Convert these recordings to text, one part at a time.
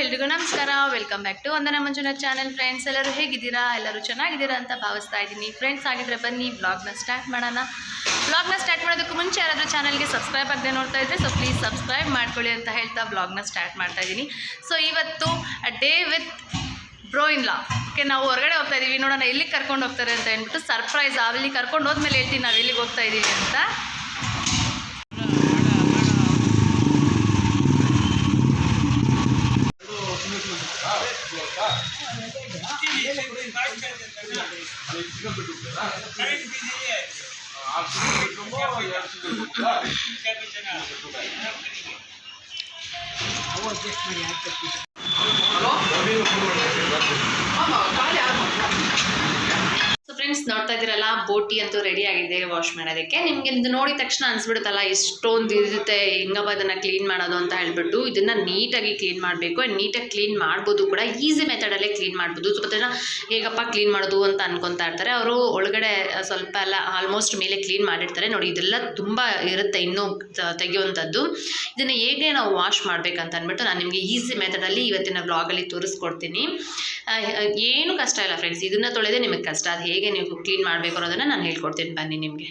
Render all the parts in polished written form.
ಎಲ್ರಿಗೂ ನಮಸ್ಕಾರ. Welcome back to Vandana Manjunath channel. Friends, ಎಲ್ಲರೂ ಹೇಗಿದ್ದೀರಾ? ಎಲ್ಲರೂ ಚೆನ್ನಾಗಿದ್ದೀರಾ ಅಂತ ಭಾವಿಸ್ತಾ ಇದ್ದೀನಿ. ಫ್ರೆಂಡ್ಸ್, ಆಗಿದ್ರೆ ಬನ್ನಿ ವ್ಲಾಗ್ನ ಸ್ಟಾರ್ಟ್ ಮಾಡೋಣ. ವ್ಲಾಗ್ನ ಸ್ಟಾರ್ಟ್ ಮಾಡೋದಕ್ಕೂ ಮುಂಚೆ ಯಾರಾದರೂ ಚಾನಲ್ಗೆ ಸಬ್ಸ್ಕ್ರೈಬ್ ಆಗದೆ ನೋಡ್ತಾ ಇದ್ದರೆ ಪ್ಲೀಸ್ ಸಬ್ಸ್ಕ್ರೈಬ್ ಮಾಡ್ಕೊಳ್ಳಿ ಅಂತ ಹೇಳ್ತಾ ವ್ಲಾಗ್ನ ಸ್ಟಾರ್ಟ್ ಮಾಡ್ತಾ ಇದ್ದೀನಿ. ಸೊ ಇವತ್ತು day with bro in law. Okay, ನಾವು ಹೊರಗಡೆ ಹೋಗ್ತಾ ಇದ್ದೀವಿ. ನೋಡೋಣ ಎಲ್ಲಿಗೆ ಕರ್ಕೊಂಡು ಹೋಗ್ತಾರೆ ಅಂತ ಹೇಳ್ಬಿಟ್ಟು ಸರ್ಪ್ರೈಸ್. ಅಲ್ಲಿ ಕರ್ಕೊಂಡು ಹೋದ್ಮೇಲೆ ಹೇಳ್ತೀನಿ ನಾವು ಎಲ್ಲಿಗೆ ಹೋಗ್ತಾ ಇದ್ದೀವಿ ಅಂತ. ಸೊ ಫ್ರೆಂಡ್ಸ್, ನೋಡ್ತಾ ಇದ್ದೀರಲ್ಲ, ಬೋಟಿ ಅಂತೂ ರೆಡಿ ಆಗಿದೆ ವಾಶ್ ಮಾಡೋದಕ್ಕೆ. ನಿಮಗೆ ಇದು ನೋಡಿದ ತಕ್ಷಣ ಅನ್ಸ್ಬಿಡುತ್ತಲ್ಲ ಎಷ್ಟೊಂದು ಇರುತ್ತೆ, ಹೆಂಗಪ್ಪ ಅದನ್ನು ಕ್ಲೀನ್ ಮಾಡೋದು ಅಂತ ಹೇಳ್ಬಿಟ್ಟು. ಇದನ್ನು ನೀಟಾಗಿ ಕ್ಲೀನ್ ಮಾಡಬೇಕು. ನೀಟಾಗಿ ಕ್ಲೀನ್ ಮಾಡ್ಬೋದು ಕೂಡ, ಈಸಿ ಮೆಥಡಲ್ಲೇ ಕ್ಲೀನ್ ಮಾಡ್ಬೋದು. ಸ್ವಲ್ಪ ಜನ ಹೇಗಪ್ಪ ಕ್ಲೀನ್ ಮಾಡೋದು ಅಂತ ಅನ್ಕೊತಾ ಇರ್ತಾರೆ. ಅವರು ಒಳಗಡೆ ಸ್ವಲ್ಪ ಎಲ್ಲ ಆಲ್ಮೋಸ್ಟ್ ಮೇಲೆ ಕ್ಲೀನ್ ಮಾಡಿರ್ತಾರೆ. ನೋಡಿ, ಇದೆಲ್ಲ ತುಂಬ ಇರುತ್ತೆ ಇನ್ನೂ ತೆಗೆಯುವಂಥದ್ದು. ಇದನ್ನು ಹೇಗೆ ನಾವು ವಾಶ್ ಮಾಡಬೇಕಂತ ಅಂದ್ಬಿಟ್ಟು ನಾನು ನಿಮಗೆ ಈಸಿ ಮೆಥಡಲ್ಲಿ ಇವತ್ತಿನ ವ್ಲಾಗಲ್ಲಿ ತೋರಿಸ್ಕೊಡ್ತೀನಿ. ಏನು ಕಷ್ಟ ಇಲ್ಲ ಫ್ರೆಂಡ್ಸ್, ಇದನ್ನು ತೊಳೆದೇ ನಿಮಗೆ ಕಷ್ಟ. ಅದು ಹೇಗೆ ನೀವು ಕ್ಲೀನ್ ಮಾಡಬೇಕು ಅನ್ನೋದನ್ನು ನಾನು ಹೇಳ್ಕೊಡ್ತೀನಿ ಬನ್ನಿ ನಿಮಗೆ.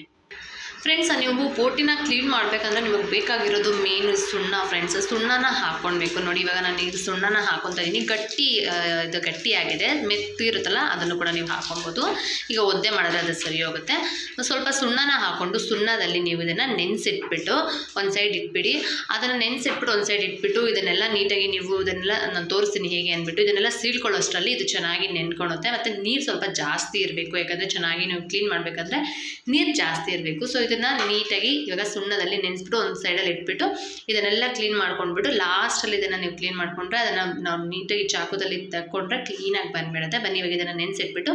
ಫ್ರೆಂಡ್ಸ್, ನೀವು ಬೋಟಿನ ಕ್ಲೀನ್ ಮಾಡಬೇಕಂದ್ರೆ ನಿಮಗೆ ಬೇಕಾಗಿರೋದು ಮೇನು ಸುಣ್ಣ ಫ್ರೆಂಡ್ಸ್. ಸುಣ್ಣನ ಹಾಕ್ಕೊಳ್ಬೇಕು. ನೋಡಿ, ಇವಾಗ ನಾನು ಇದು ಸುಣ್ಣನ ಹಾಕ್ಕೊತಾ ಇದ್ದೀನಿ. ಇದು ಗಟ್ಟಿಯಾಗಿದೆ, ಮೆತ್ತು ಇರುತ್ತಲ್ಲ ಅದನ್ನು ಕೂಡ ನೀವು ಹಾಕ್ಕೊಬೋದು. ಈಗ ಒದ್ದೆ ಮಾಡಿದ್ರೆ ಅದು ಸರಿ ಹೋಗುತ್ತೆ. ಸ್ವಲ್ಪ ಸುಣ್ಣನ ಹಾಕ್ಕೊಂಡು ಸುಣ್ಣದಲ್ಲಿ ನೀವು ಇದನ್ನು ನೆನೆಸಿಟ್ಬಿಟ್ಟು ಒಂದು ಸೈಡ್ ಇಟ್ಬಿಡಿ. ಅದನ್ನು ನೆನೆಸಿಟ್ಬಿಟ್ಟು ಒಂದು ಸೈಡ್ ಇಟ್ಬಿಟ್ಟು ಇದನ್ನೆಲ್ಲ ನೀಟಾಗಿ ನೀವು ಇದನ್ನೆಲ್ಲ ನಾನು ತೋರಿಸ್ತೀನಿ ಹೇಗೆ ಅಂದ್ಬಿಟ್ಟು ಇದನ್ನೆಲ್ಲ ಸೀಳ್ಕೊಳ್ಳೋಷ್ಟರಲ್ಲಿ ಇದು ಚೆನ್ನಾಗಿ ನೆನ್ಕೊಳುತ್ತೆ. ಮತ್ತು ನೀರು ಸ್ವಲ್ಪ ಜಾಸ್ತಿ ಇರಬೇಕು, ಯಾಕಂದರೆ ಚೆನ್ನಾಗಿ ನೀವು ಕ್ಲೀನ್ ಮಾಡಬೇಕಾದ್ರೆ ನೀರು ಜಾಸ್ತಿ ಇರಬೇಕು. ಸೊ ಇದನ್ನು ನೀಟಾಗಿ ಇವಾಗ ಸುಣ್ಣದಲ್ಲಿ ನೆನೆಸ್ಬಿಟ್ಟು ಒಂದು ಸೈಡಲ್ಲಿ ಇಟ್ಬಿಟ್ಟು ಇದನ್ನೆಲ್ಲ ಕ್ಲೀನ್ ಮಾಡ್ಕೊಂಡ್ಬಿಟ್ಟು ಲಾಸ್ಟಲ್ಲಿ ಇದನ್ನು ನೀವು ಕ್ಲೀನ್ ಮಾಡಿಕೊಂಡ್ರೆ ಅದನ್ನು ನಾವು ನೀಟಾಗಿ ಚಾಕುದಲ್ಲಿ ತಗೊಂಡ್ರೆ ಕ್ಲೀನಾಗಿ ಬಂದುಬಿಡುತ್ತೆ. ಬನ್ನಿ, ಇವಾಗ ಇದನ್ನು ನೆನೆಸಿಟ್ಬಿಟ್ಟು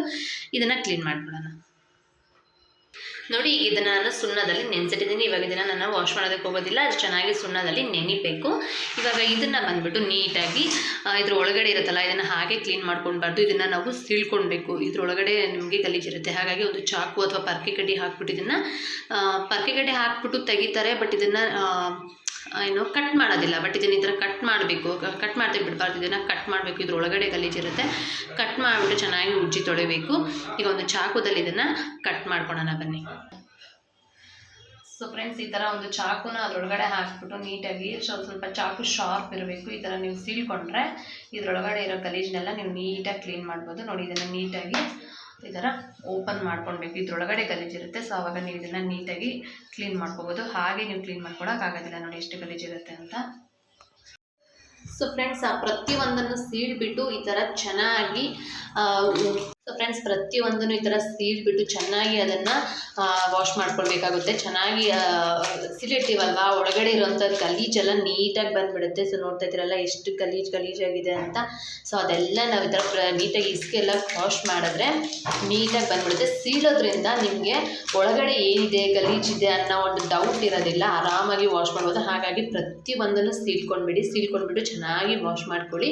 ಇದನ್ನು ಕ್ಲೀನ್ ಮಾಡ್ಕೊಳ್ಳೋಣ. ನೋಡಿ, ಇದನ್ನು ನಾನು ಸುಣ್ಣದಲ್ಲಿ ನೆನೆಸಿಟ್ಟಿದ್ದೀನಿ. ಇವಾಗ ಇದನ್ನು ನಾನು ವಾಶ್ ಮಾಡೋದಕ್ಕೆ ಹೋಗೋದಿಲ್ಲ, ಅದು ಚೆನ್ನಾಗಿ ಸುಣ್ಣದಲ್ಲಿ ನೆನಿಬೇಕು. ಇವಾಗ ಇದನ್ನು ಬಂದುಬಿಟ್ಟು ನೀಟಾಗಿ ಇದ್ರ ಒಳಗಡೆ ಇರುತ್ತಲ್ಲ ಇದನ್ನು ಹಾಗೆ ಕ್ಲೀನ್ ಮಾಡ್ಕೊಳ್ಬಾರ್ದು. ಇದನ್ನು ನಾವು ಸೀಳ್ಕೊಳ್ಬೇಕು. ಇದ್ರೊಳಗಡೆ ನಿಮಗೆ ಗಲೀಜಿರುತ್ತೆ. ಹಾಗಾಗಿ ಒಂದು ಚಾಕು ಅಥವಾ ಪರ್ಕೆ ಕಡ್ಡಿ ಹಾಕ್ಬಿಟ್ಟು ಇದನ್ನು ಪರ್ಕೆ ಕಡ್ಡಿ ಹಾಕ್ಬಿಟ್ಟು ತೆಗಿತಾರೆ. ಬಟ್ ಇದನ್ನು ಕಟ್ ಮಾಡೋದಿಲ್ಲ. ಬಟ್ ಇದನ್ನು ಈ ಥರ ಕಟ್ ಮಾಡಬೇಕು. ಕಟ್ ಮಾಡ್ತಾ ಬಿಡಬಾರ್ದು, ಇದನ್ನು ಕಟ್ ಮಾಡಬೇಕು. ಇದ್ರೊಳಗಡೆ ಗಲೀಜಿರುತ್ತೆ. ಕಟ್ ಮಾಡಿಬಿಟ್ಟು ಚೆನ್ನಾಗಿ ಉಜ್ಜಿ ತೊಳಿಬೇಕು. ಈಗ ಒಂದು ಚಾಕುದಲ್ಲಿ ಇದನ್ನು ಕಟ್ ಮಾಡ್ಕೊಳ್ಳೋಣ ಬನ್ನಿ. ಸೊ ಫ್ರೆಂಡ್ಸ್, ಈ ಥರ ಒಂದು ಚಾಕುನ ಅದರೊಳಗಡೆ ಹಾಕ್ಬಿಟ್ಟು ನೀಟಾಗಿ ಸ್ವಲ್ಪ ಚಾಕು ಶಾರ್ಪ್ ಇರಬೇಕು. ಈ ಥರ ನೀವು ಸೀಳ್ಕೊಂಡ್ರೆ ಇದರೊಳಗಡೆ ಇರೋ ಗಲೀಜನ್ನೆಲ್ಲ ನೀವು ನೀಟಾಗಿ ಕ್ಲೀನ್ ಮಾಡ್ಬೋದು. ನೋಡಿ, ಇದನ್ನು ನೀಟಾಗಿ ಈ ಥರ ಓಪನ್ ಮಾಡ್ಕೊಳ್ಬೇಕು. ಇದ್ರೊಳಗಡೆ ಗಲೀಜಿರುತ್ತೆ. ಸೊ ಆವಾಗ ನೀವು ಇದನ್ನು ನೀಟಾಗಿ ಕ್ಲೀನ್ ಮಾಡ್ಕೋಬೋದು. ಹಾಗೆ ನೀವು ಕ್ಲೀನ್ ಮಾಡ್ಕೊಳಕ್ಕಾಗೋದಿಲ್ಲ. ನೋಡಿ ಎಷ್ಟು ಗಲೀಜಿರುತ್ತೆ ಅಂತ. ಸೊ ಫ್ರೆಂಡ್ಸ್, ಪ್ರತಿಯೊಂದನ್ನು ಸೀಳ್ಬಿಟ್ಟು ಈ ಥರ ಚೆನ್ನಾಗಿ ಪ್ರತಿಯೊಂದನ್ನು ಈ ಥರ ಸೀಳ್ಬಿಟ್ಟು ಚೆನ್ನಾಗಿ ಅದನ್ನು ವಾಶ್ ಮಾಡ್ಕೊಳ್ಬೇಕಾಗುತ್ತೆ. ಚೆನ್ನಾಗಿ ಸಿಲಿರ್ತೀವಲ್ವಾ, ಒಳಗಡೆ ಇರೋಂಥ ಗಲೀಜೆಲ್ಲ ನೀಟಾಗಿ ಬಂದುಬಿಡುತ್ತೆ. ಸೊ ನೋಡ್ತಾ ಇದ್ದೀರಲ್ಲ ಎಷ್ಟು ಗಲೀಜಾಗಿದೆ ಅಂತ. ಸೊ ಅದೆಲ್ಲ ನಾವು ಈ ಥರ ನೀಟಾಗಿ ಇಸ್ಕೆಲ್ಲ ವಾಶ್ ಮಾಡಿದ್ರೆ ನೀಟಾಗಿ ಬಂದುಬಿಡುತ್ತೆ. ಸೀಳೋದ್ರಿಂದ ನಿಮಗೆ ಒಳಗಡೆ ಏನಿದೆ ಗಲೀಜಿದೆ ಅನ್ನೋ ಒಂದು ಡೌಟ್ ಇರೋದಿಲ್ಲ, ಆರಾಮಾಗಿ ವಾಶ್ ಮಾಡ್ಬೋದು. ಹಾಗಾಗಿ ಪ್ರತಿಯೊಂದನ್ನು ಸೀಳ್ಕೊಂಡ್ಬಿಟ್ಟು ಚೆನ್ನಾಗಿ ವಾಶ್ ಮಾಡ್ಕೊಳ್ಳಿ.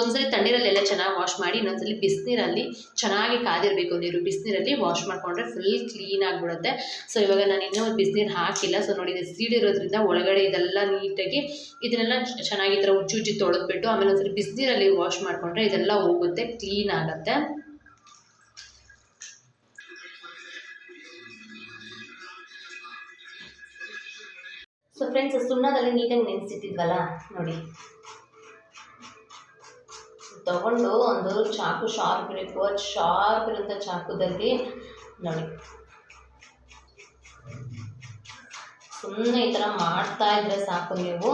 ಒಂದ್ಸಲಿ ತಣ್ಣೀರಲ್ಲೆಲ್ಲ ಚೆನ್ನಾಗಿ ವಾಶ್ ಮಾಡಿ, ಇನ್ನೊಂದ್ಸಲಿ ಬಿಸಿನೀರಲ್ಲಿ ಚೆನ್ನಾಗಿ ಕಾದಿರಬೇಕು. ನೀರು ಬಿಸಿನೀರಲ್ಲಿ ವಾಶ್ ಮಾಡಿಕೊಂಡ್ರೆ ಫುಲ್ ಕ್ಲೀನ್ ಆಗಿಬಿಡುತ್ತೆ. ಸೊ ಇವಾಗ ನಾನು ಇನ್ನೂ ಬಿಸಿನೀರು ಹಾಕಿಲ್ಲ. ಸೊ ನೋಡಿ, ಇದು ಸೀಳಿರೋದ್ರಿಂದ ಒಳಗಡೆ ಇದೆಲ್ಲ ನೀಟಾಗಿ ಇದನ್ನೆಲ್ಲ ಚೆನ್ನಾಗಿ ಈ ಥರ ಉಜ್ಜಿ ತೊಳೆದ್ಬಿಟ್ಟು ಆಮೇಲೆ ಒಂದ್ಸರಿ ಬಿಸಿನೀರಲ್ಲಿ ವಾಶ್ ಮಾಡಿಕೊಂಡ್ರೆ ಇದೆಲ್ಲ ಹೋಗುತ್ತೆ, ಕ್ಲೀನ್ ಆಗುತ್ತೆ. ಸೊ ಫ್ರೆಂಡ್ಸ್, ಸುಣ್ಣದಲ್ಲಿ ನೀಟಾಗಿ ನೆನೆಸಿಟ್ಟಿದ್ವಲ್ಲ, ನೋಡಿ ತಗೊಂಡು ಒಂದು ಚಾಕು ಶಾರ್ಪ್ ಇರಬೇಕು. ಅದು ಶಾರ್ಪ್ ಇರೋಂಥ ಚಾಕುದಲ್ಲಿ ನೋಡಿ ಸುಮ್ಮನೆ ಈ ಥರ ಮಾಡ್ತಾ ಇದ್ರೆ ಸಾಕು. ನೀವು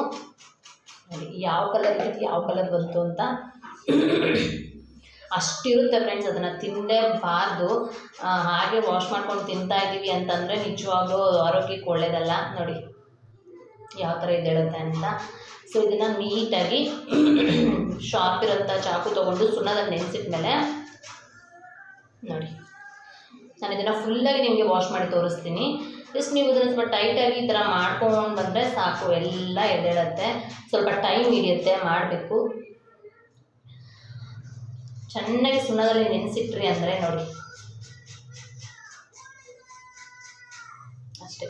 ನೋಡಿ ಯಾವ ಕಲರ್ ಇರುತ್ತೆ, ಯಾವ ಕಲರ್ ಬಂತು ಅಂತ ಅಷ್ಟಿರುತ್ತೆ ಫ್ರೆಂಡ್ಸ್. ಅದನ್ನು ತಿನ್ನಲೇಬಾರ್ದು. ಹಾಗೆ ವಾಶ್ ಮಾಡ್ಕೊಂಡು ತಿಂತಾ ಇದ್ದೀವಿ ಅಂತಂದರೆ ನಿಜವಾಗ್ಲೂ ಆರೋಗ್ಯಕ್ಕೆ ಒಳ್ಳೆಯದಲ್ಲ. ನೋಡಿ ಯಾವ ಥರ ಇದ್ದೇಳುತ್ತೆ ಅಂತ. ಸೊ ಇದನ್ನು ನೀಟಾಗಿ ಶಾರ್ಪ್ ಇರೋಂಥ ಚಾಕು ತೊಗೊಂಡು ಸುಣ್ಣದಲ್ಲಿ ನೆನೆಸಿಟ್ಮೇಲೆ ನೋಡಿ ನಾನು ಇದನ್ನು ಫುಲ್ಲಾಗಿ ನಿಮಗೆ ವಾಶ್ ಮಾಡಿ ತೋರಿಸ್ತೀನಿ. ಜಸ್ಟ್ ನೀವು ಇದನ್ನು ಸ್ವಲ್ಪ ಟೈಟಾಗಿ ಈ ಥರ ಮಾಡ್ಕೊಂಡು ಬಂದರೆ ಸಾಕು, ಎಲ್ಲ ಎದ್ದೇಳುತ್ತೆ. ಸ್ವಲ್ಪ ಟೈಮ್ ಹಿಡಿಯುತ್ತೆ ಮಾಡಬೇಕು. ಚೆನ್ನಾಗಿ ಸುಣ್ಣದಲ್ಲಿ ನೆನೆಸಿಟ್ರಿ ಅಂದರೆ ನೋಡಿ ಅಷ್ಟೇ,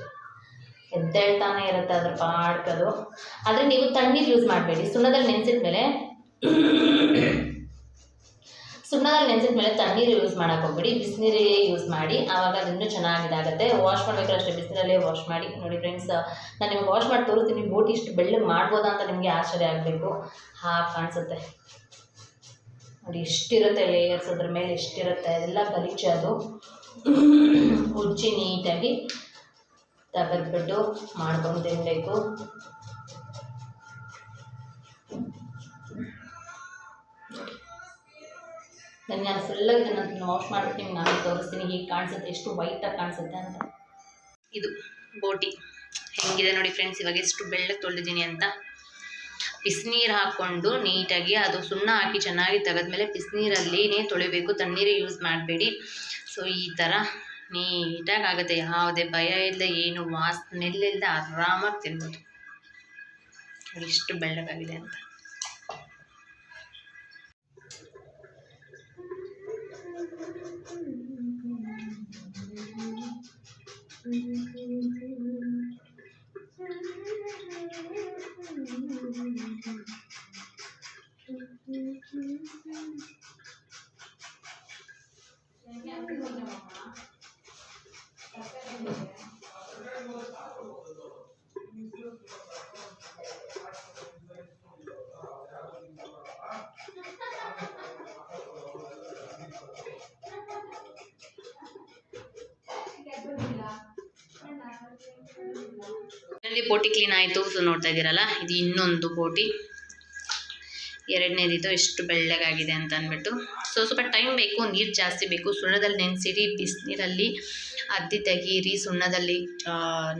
ಎದ್ದೇಳ್ತಾನೆ ಇರುತ್ತೆ ಅದ್ರ ಪಾಡ್ಕದು. ಆದರೆ ನೀವು ತಣ್ಣೀರು ಯೂಸ್ ಮಾಡಬೇಡಿ. ಸುಣ್ಣದಲ್ಲಿ ನೆನೆಸಿದ ಮೇಲೆ ಸುಣ್ಣದಲ್ಲಿ ನೆನೆಸಿದ ಮೇಲೆ ತಣ್ಣೀರು ಯೂಸ್ ಮಾಡೋಕೆ ಹೋಗ್ಬೇಡಿ, ಬಿಸಿನೀರೇ ಯೂಸ್ ಮಾಡಿ, ಆವಾಗ ಅದು ಇನ್ನೂ ಚೆನ್ನಾಗಿದಾಗುತ್ತೆ. ವಾಶ್ ಮಾಡಬೇಕಾದ್ರೆ ಅಷ್ಟೇ ಬಿಸಿನೀರಲ್ಲೇ ವಾಶ್ ಮಾಡಿ. ನೋಡಿ ಫ್ರೆಂಡ್ಸ್, ನಾನು ನಿಮಗೆ ವಾಶ್ ಮಾಡಿ ತೋರಿಸ್ತೀನಿ. ಬೋಟಿ ಇಷ್ಟು ಬೆಳ್ಳಗೆ ಮಾಡ್ಬೋದಾ ಅಂತ ನಿಮಗೆ ಆಶ್ಚರ್ಯ ಆಗಬೇಕು. ಕಾಣಿಸುತ್ತೆ ನೋಡಿ, ಎಷ್ಟಿರುತ್ತೆ ಲೇಯರ್ಸ್, ಅದ್ರ ಮೇಲೆ ಎಷ್ಟಿರುತ್ತೆ, ಅದೆಲ್ಲ ಗಲೀಜು. ಅದು ಉಜ್ಜಿ ನೀಟಾಗಿ ತೆಗೆದ್ಬಿಟ್ಟು ಮಾಡ್ಕೊಂಡು ತಿನ್ನಬೇಕು. ನಾನು ಫುಲ್ಲಾಗಿ ಇದನ್ನು ವಾಶ್ ಮಾಡಿಬಿಟ್ಟು ನಿಮ್ಗೆ ನಾನು ತೋರಿಸ್ತೀನಿ ಹೀಗೆ ಕಾಣಿಸುತ್ತೆ, ಎಷ್ಟು ವೈಟಾಗಿ ಕಾಣಿಸುತ್ತೆ ಅಂತ. ಇದು ಬೋಟಿ ಹೆಂಗಿದೆ ನೋಡಿ ಫ್ರೆಂಡ್ಸ್. ಇವಾಗ ಎಷ್ಟು ಬೆಳ್ಳಗೆ ತೊಳೆದಿದ್ದೀನಿ ಅಂತ. ಬಿಸಿನೀರು ಹಾಕ್ಕೊಂಡು ನೀಟಾಗಿ ಅದು ಸುಣ್ಣ ಹಾಕಿ ಚೆನ್ನಾಗಿ ತೆಗೆದ್ಮೇಲೆ ಬಿಸಿನೀರಲ್ಲಿನೇ ತೊಳಿಬೇಕು, ತಣ್ಣೀರು ಯೂಸ್ ಮಾಡಬೇಡಿ. ಸೊ ಈ ಥರ ನೀಟಾಗಿ ಆಗುತ್ತೆ, ಯಾವುದೇ ಭಯ ಇಲ್ಲದೆ, ಏನು ಸ್ಮೆಲ್ ಇಲ್ಲದೆ ಆರಾಮಾಗಿ ತಿನ್ಬೋದು. ಎಷ್ಟು ಬೆಳ್ಳಗಾಗಿದೆ ಅಂತ. ಬೋಟಿ ಕ್ಲೀನ್ ಆಯಿತು. ಸೊ ನೋಡ್ತಾ ಇದ್ದೀರಲ್ಲ, ಇದು ಇನ್ನೊಂದು ಬೋಟಿ, ಎರಡನೇದಿದ್ದು ಎಷ್ಟು ಬೆಳ್ಳಗಾಗಿದೆ ಅಂತ ಅಂದ್ಬಿಟ್ಟು. ಸೊ ಸ್ವಲ್ಪ ಟೈಮ್ ಬೇಕು, ನೀರು ಜಾಸ್ತಿ ಬೇಕು. ಸುಣ್ಣದಲ್ಲಿ ನೆನೆಸಿರಿ, ಬಿಸಿನೀರಲ್ಲಿ ಅದ್ದಿ ತೆಗೀರಿ. ಸುಣ್ಣದಲ್ಲಿ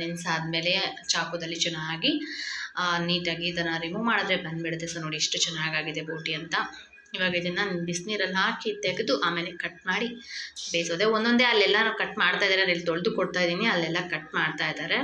ನೆನೆಸಾದ್ಮೇಲೆ ಚಾಕುದಲ್ಲಿ ಚೆನ್ನಾಗಿ ನೀಟಾಗಿ ಇದನ್ನು ರಿಮೂವ್ ಮಾಡಿದ್ರೆ ಬಂದುಬಿಡುತ್ತೆ. ಸೊ ನೋಡಿ ಎಷ್ಟು ಚೆನ್ನಾಗಾಗಿದೆ ಬೋಟಿ ಅಂತ. ಇವಾಗ ಇದನ್ನು ಬಿಸಿನೀರಲ್ಲಿ ಹಾಕಿ ತೆಗೆದು ಆಮೇಲೆ ಕಟ್ ಮಾಡಿ ಬೇಯಿಸೋದೆ. ಒಂದೊಂದೇ ಅಲ್ಲೆಲ್ಲ ಕಟ್ ಮಾಡ್ತಾ ಇದ್ದಾರೆ, ಅಲ್ಲಿ ತೊಳೆದು ಕೊಡ್ತಾ ಇದ್ದೀನಿ, ಅಲ್ಲೆಲ್ಲ ಕಟ್ ಮಾಡ್ತಾ ಇದ್ದಾರೆ.